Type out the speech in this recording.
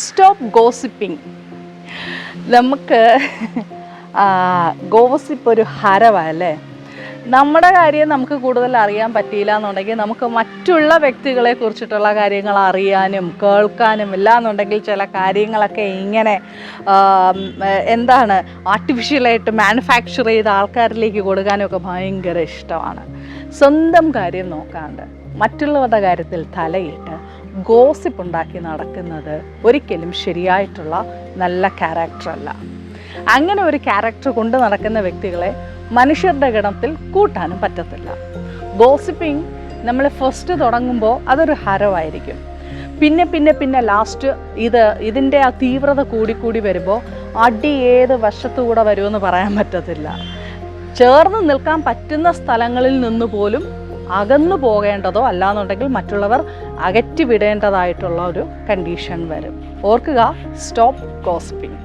Stop gossiping. നമുക്ക് gossip ഒരു ഹരവല്ലേ. നമ്മുടെ കാര്യം നമുക്ക് കൂടുതൽ അറിയാൻ പറ്റിയില്ല എന്നുണ്ടെങ്കിൽ നമുക്ക് മറ്റുള്ള വ്യക്തികളെ കുറിച്ചിട്ടുള്ള കാര്യങ്ങൾ അറിയാനും കേൾക്കാനും ഇല്ല എന്നുണ്ടെങ്കിൽ ചില കാര്യങ്ങളൊക്കെ ഇങ്ങനെ ആർട്ടിഫിഷ്യലായിട്ട് മാനുഫാക്ചർ ചെയ്ത ആൾക്കാരിലേക്ക് കൊടുക്കാനും ഒക്കെ ഭയങ്കര ഇഷ്ടമാണ്. സ്വന്തം കാര്യം നോക്കാണ്ട് മറ്റുള്ളവരുടെ കാര്യത്തിൽ തലയിട്ട് ഗോസിപ്പ് ഉണ്ടാക്കി നടക്കുന്നത് ഒരിക്കലും ശരിയായിട്ടുള്ള നല്ല ക്യാരക്ടറല്ല. അങ്ങനെ ഒരു ക്യാരക്ടർ കൊണ്ട് നടക്കുന്ന വ്യക്തികളെ മനുഷ്യരുടെ ഗണത്തിൽ കൂട്ടാനും പറ്റത്തില്ല. ഗോസിപ്പിംഗ് നമ്മൾ ഫസ്റ്റ് തുടങ്ങുമ്പോൾ അതൊരു ഹരമായിരിക്കും. പിന്നെ ലാസ്റ്റ് ഇതിൻ്റെ ആ തീവ്രത കൂടിക്കൂടി വരുമ്പോൾ അടി ഏത് വശത്തുകൂടെ വരുമെന്ന് പറയാൻ പറ്റത്തില്ല. ചേർന്ന് നിൽക്കാൻ പറ്റുന്ന സ്ഥലങ്ങളിൽ നിന്ന് പോലും അകന്നു പോകേണ്ടതോ അല്ലാന്നുണ്ടെങ്കിൽ മറ്റുള്ളവർ അകറ്റി വിടേണ്ടതായിട്ടുള്ള ഒരു കണ്ടീഷൻ വരും. ഓർക്കുക, സ്റ്റോപ്പ് ഗോസിപ്പിംഗ്.